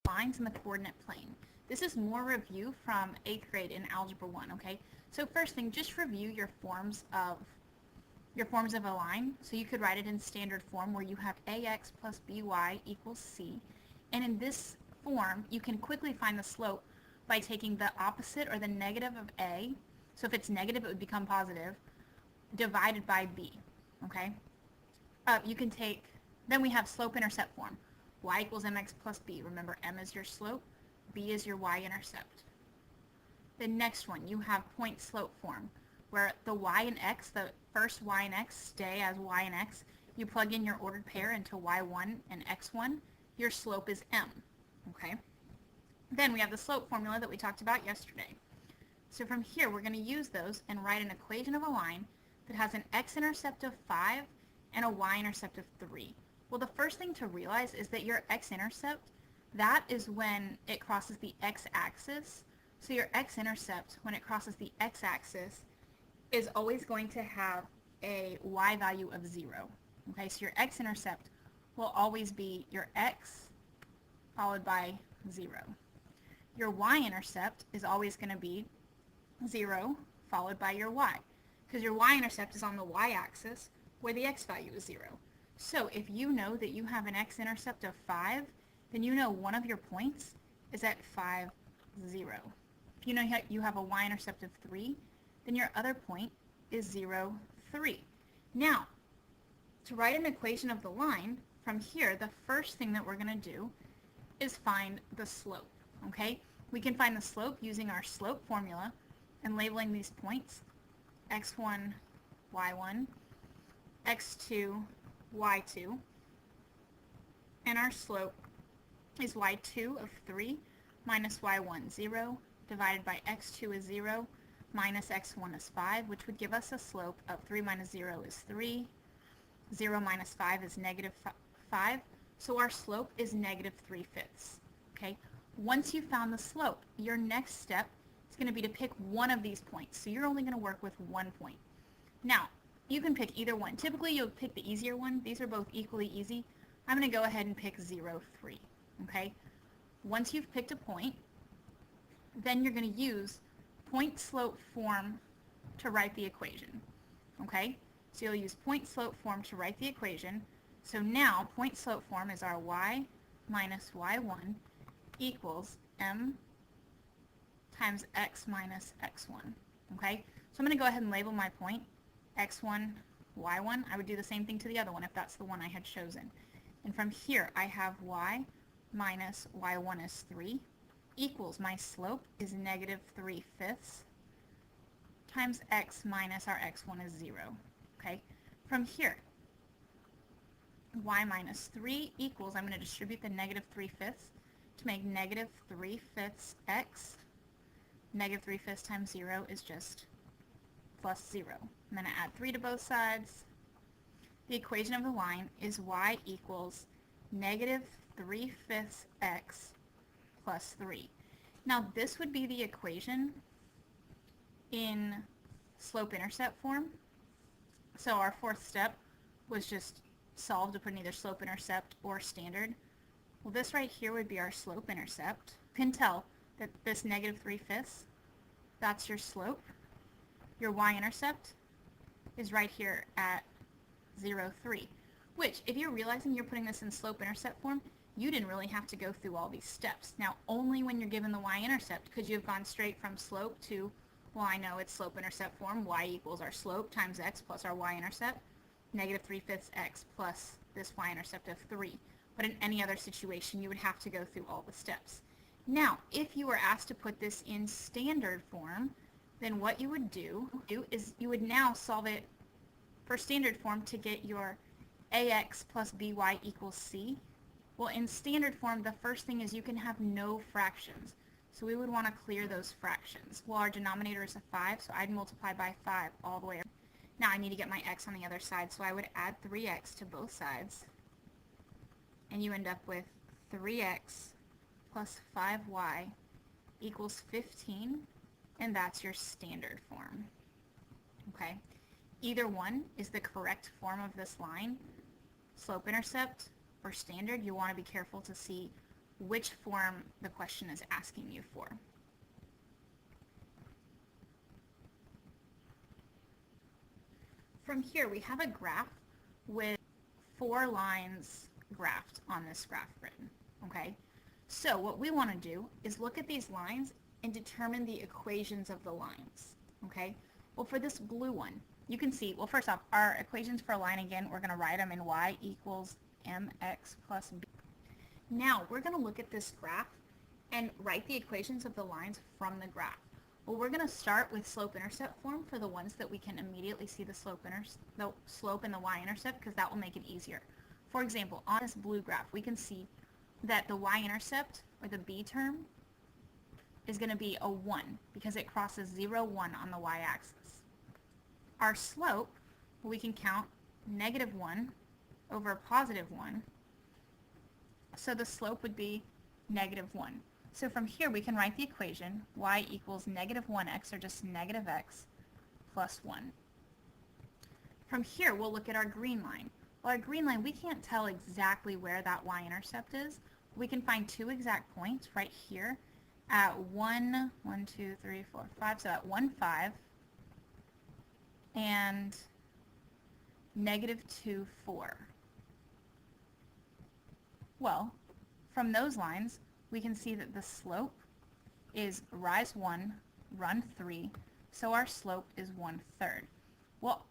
lines in the coordinate plane. This is more review from 8th grade in Algebra 1, okay? So first thing, just review your forms of a line. So you could write it in standard form where you have ax plus by equals c. And in this form, you can quickly find the slope by taking the opposite or the negative of a. So if it's negative, it would become positive, divided by b, okay? Then we have slope-intercept form. Y equals mx plus b. Remember, m is your slope, b is your y-intercept. The next one, you have point-slope form, where the y and x, the first y and x stay as y and x. You plug in your ordered pair into y1 and x1. Your slope is m, okay? Then we have the slope formula that we talked about yesterday. So from here, we're going to use those and write an equation of a line that has an x-intercept of 5 and a y-intercept of 3. Well, the first thing to realize is that your x-intercept, that is when it crosses the x-axis. So your x-intercept, when it crosses the x-axis, is always going to have a y value of 0. Okay, so your x-intercept will always be your x followed by 0. Your y-intercept is always going to be 0 followed by your y, because your y-intercept is on the y-axis where the x value is 0. So if you know that you have an x-intercept of 5, then you know one of your points is at 5, 0. If you know you have a y-intercept of 3, then your other point is 0, 3. Now, to write an equation of the line, from here, the first thing that we're going to do is find the slope, okay? We can find the slope using our slope formula and labeling these points x1, y1, x2, y2, and our slope is y2 of 3 minus y1, 0, divided by x2 is 0, minus x1 is 5, which would give us a slope of 3 minus 0 is 3, 0 minus 5 is negative 5, so our slope is negative 3/5, okay? Once you found the slope, your next step is going to be to pick one of these points, so you're only going to work with one point. Now, you can pick either one. Typically, you'll pick the easier one. These are both equally easy. I'm going to go ahead and pick 0, 3, okay? Once you've picked a point, then you're going to use point-slope form to write the equation, okay? So you'll use point-slope form to write the equation. So now, point-slope form is our y minus y1 equals m times x minus x1, okay? So I'm going to go ahead and label my point x1, y1. I would do the same thing to the other one if that's the one I had chosen. And from here, I have y minus y1 is 3 equals my slope is negative 3/5 times x minus our x1 is 0, okay? From here, y minus 3 equals, I'm going to distribute the negative 3/5 to make negative 3/5 x. Negative 3/5 times 0 is just plus 0. I'm going to add 3 to both sides. The equation of the line is y equals negative 3/5 x plus 3. Now this would be the equation in slope-intercept form. So our fourth step was just solve to put in either slope-intercept or standard. Well, this right here would be our slope-intercept. You can tell that this negative 3/5, that's your slope. Your y-intercept is right here at 0, 3, which if you're realizing you're putting this in slope-intercept form, you didn't really have to go through all these steps. Now, only when you're given the y-intercept could you have gone straight from slope to, well, I know it's slope-intercept form, y equals our slope times x plus our y-intercept, negative 3/5 x plus this y-intercept of 3. But in any other situation, you would have to go through all the steps. Now, if you were asked to put this in standard form, then what you would do is you would now solve it for standard form to get your ax plus by equals c. Well, in standard form, the first thing is you can have no fractions. So we would want to clear those fractions. Well, our denominator is a 5, so I'd multiply by 5 all the way up. Now I need to get my x on the other side, so I would add 3x to both sides. And you end up with 3x plus 5y equals 15, and that's your standard form. Okay? Either one is the correct form of this line, slope-intercept or standard. You want to be careful to see which form the question is asking you for. From here, we have a graph with 4 lines graphed on this graph grid, okay? So what we want to do is look at these lines and determine the equations of the lines, okay? Well, for this blue one, you can see, well, first off, our equations for a line, again, we're going to write them in y equals mx plus b. Now, we're going to look at this graph and write the equations of the lines from the graph. Well, we're going to start with slope-intercept form for the ones that we can immediately see the slope and the y-intercept, because that will make it easier. For example, on this blue graph, we can see that the y-intercept, or the b term, is going to be a 1 because it crosses 0, 1 on the y-axis. Our slope, we can count -1 over +1. So the slope would be -1. So from here we can write the equation y equals -1x, or just -x, plus 1. From here we'll look at our green line. Well, our green line, we can't tell exactly where that y-intercept is. We can find 2 exact points right here at 1, 2, 3, 4, 5, so at 1, 5, and -2, 4. Well, from those lines, we can see that the slope is rise 1, run 3, so our slope is 1/3. Well,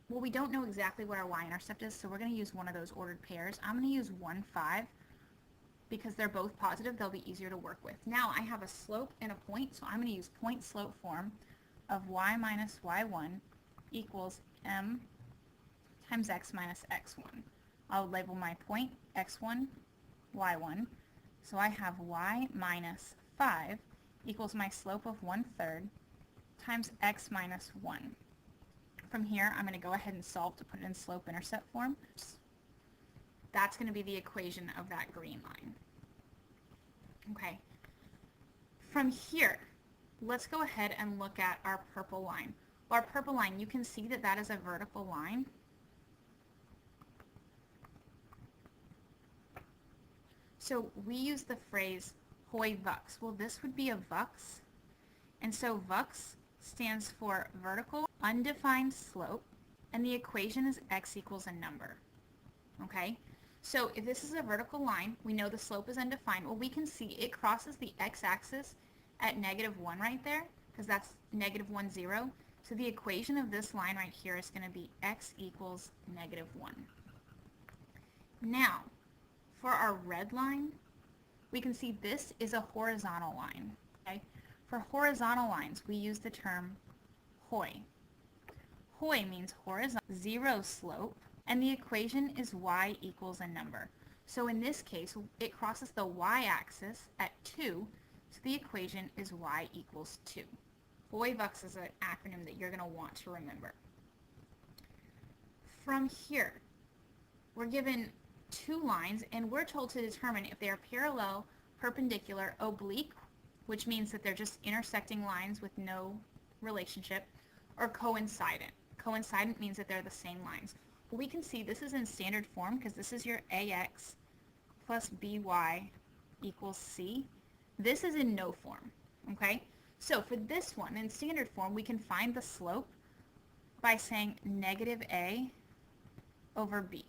we don't know exactly what our y-intercept is, so we're going to use one of those ordered pairs. I'm going to use 1, 5, because they're both positive, they'll be easier to work with. Now I have a slope and a point, so I'm going to use point-slope form of y minus y1 equals m times x minus x1. I'll label my point x1, y1. So I have y minus 5 equals my slope of 1/3 times x minus 1. From here, I'm going to go ahead and solve to put it in slope-intercept form. That's going to be the equation of that green line. Okay. From here, let's go ahead and look at our purple line. Our purple line, you can see that that is a vertical line. So we use the phrase hoi vux. Well, this would be a vux. And so vux stands for vertical undefined slope, and the equation is x equals a number. Okay? So if this is a vertical line, we know the slope is undefined. Well, we can see it crosses the x-axis at -1 right there, because that's -1, 0. So the equation of this line right here is going to be x equals -1. Now, for our red line, we can see this is a horizontal line. Okay? For horizontal lines, we use the term hoi. Hoi means horizontal, 0 slope, and the equation is y equals a number. So in this case, it crosses the y-axis at 2, so the equation is y equals 2. Hoi vux is an acronym that you're going to want to remember. From here, we're given 2 lines, and we're told to determine if they are parallel, perpendicular, oblique, which means that they're just intersecting lines with no relationship, or coincident. Coincident means that they're the same lines. Well, we can see this is in standard form because this is your ax plus by equals c. This is in no form, okay? So for this one, in standard form, we can find the slope by saying -a over b,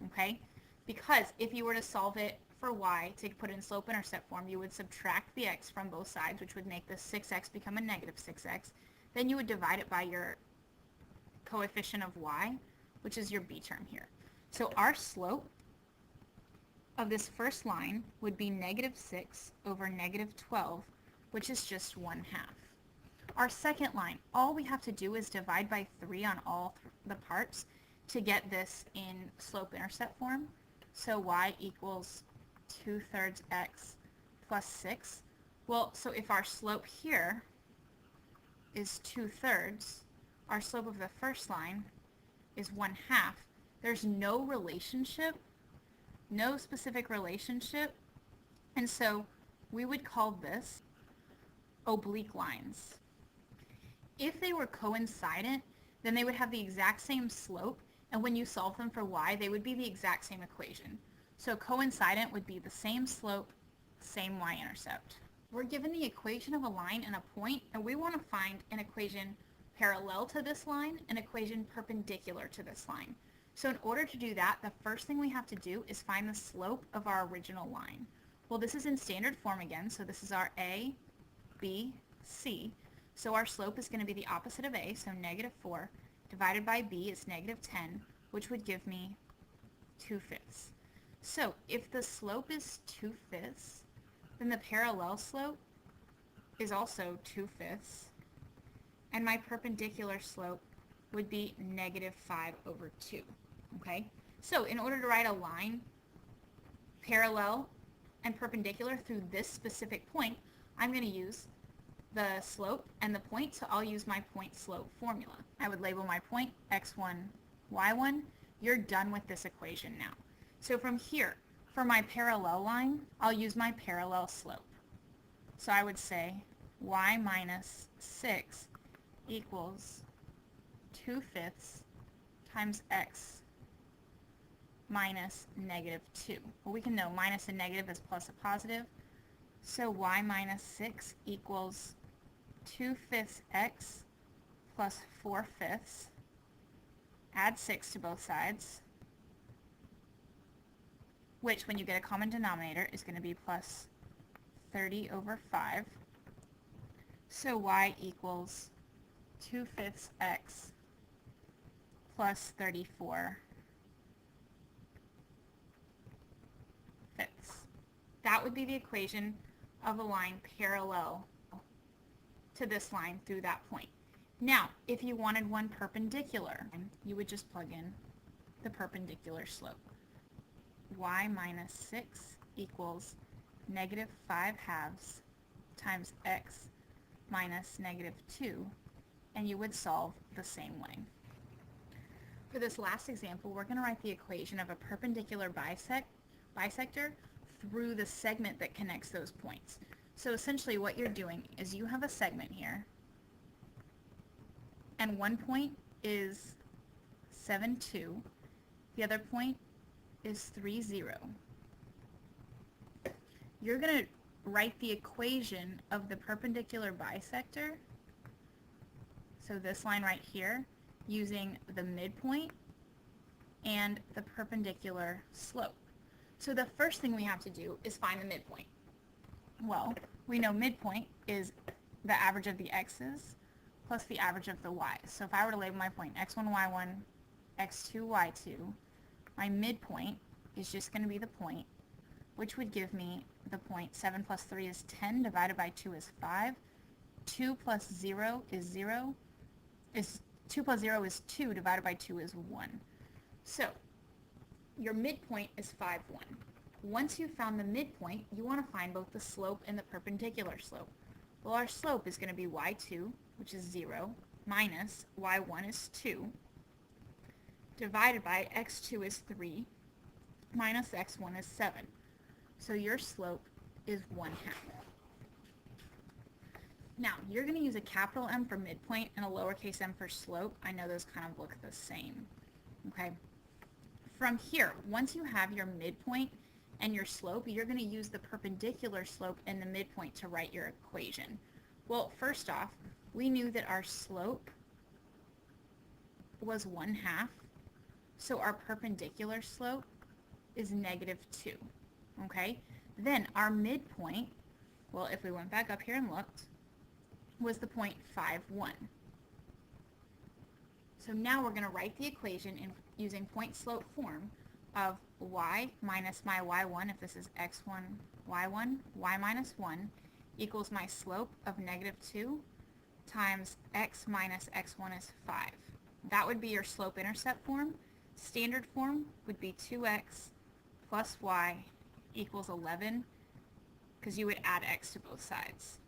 okay? Because if you were to solve it for y to put it in slope-intercept form, you would subtract the x from both sides, which would make this 6x become a -6x. Then you would divide it by your coefficient of y, which is your b term here. So our slope of this first line would be -6 over -12, which is just 1/2. Our second line, all we have to do is divide by 3 on all the parts to get this in slope-intercept form. So y equals 2/3 x plus 6. Well, so if our slope here is 2/3, our slope of the first line is 1/2. There's no relationship, no specific relationship, and so we would call this oblique lines. If they were coincident, then they would have the exact same slope, and when you solve them for y, they would be the exact same equation. So coincident would be the same slope same y-intercept. We're given the equation of a line and a point, and we want to find an equation parallel to this line, an equation perpendicular to this line. So in order to do that, the first thing we have to do is find the slope of our original line. Well, this is in standard form again, so this is our A, B, C. So our slope is going to be the opposite of A, so -4, divided by B is -10, which would give me 2/5. So if the slope is 2/5, then the parallel slope is also 2/5, and my perpendicular slope would be -5/2. Okay? So in order to write a line parallel and perpendicular through this specific point, I'm going to use the slope and the point, so I'll use my point slope formula. I would label my point x1, y1. You're done with this equation now. So from here, for my parallel line, I'll use my parallel slope. So I would say y minus 6 equals 2/5 times x minus -2. Well, we can know minus and negative is plus a positive. So y minus 6 equals 2/5 x plus 4/5. Add 6 to both sides, which when you get a common denominator is going to be plus 30/5. So y equals 2/5 x plus 34/5. That would be the equation of a line parallel to this line through that point. Now, if you wanted one perpendicular, you would just plug in the perpendicular slope. Y minus 6 equals -5/2 times x minus -2, and you would solve the same way. For this last example, we're going to write the equation of a perpendicular bisector through the segment that connects those points. So essentially what you're doing is you have a segment here, and one point is 7,2, the other point is 3,0. You're going to write the equation of the perpendicular bisector, so this line right here, using the midpoint and the perpendicular slope. So the first thing we have to do is find the midpoint. Well, we know midpoint is the average of the x's plus the average of the y's. So if I were to label my point x1, y1, x2, y2, my midpoint is just going to be the point, which would give me the point 7 plus 3 is 10, divided by 2 is 5. 2 plus 0 is 0. 2 plus 0 is 2, divided by 2 is 1. So your midpoint is 5, 1. Once you've found the midpoint, you want to find both the slope and the perpendicular slope. Well, our slope is going to be y2, which is 0, minus y1 is 2, divided by x2 is 3, minus x1 is 7. So your slope is 1/2. Now, you're going to use a capital M for midpoint and a lowercase m for slope. I know those kind of look the same. Okay. From here, once you have your midpoint and your slope, you're going to use the perpendicular slope and the midpoint to write your equation. Well, first off, we knew that our slope was 1/2, so our perpendicular slope is -2. Okay? Then our midpoint, well, if we went back up here and looked, was the point 5, 1. So now we're going to write the equation in using point slope form of y minus my y1, if this is x1, y1, y minus 1, equals my slope of -2 times x minus x1 is 5. That would be your slope-intercept form. Standard form would be 2x plus y equals 11, because you would add x to both sides.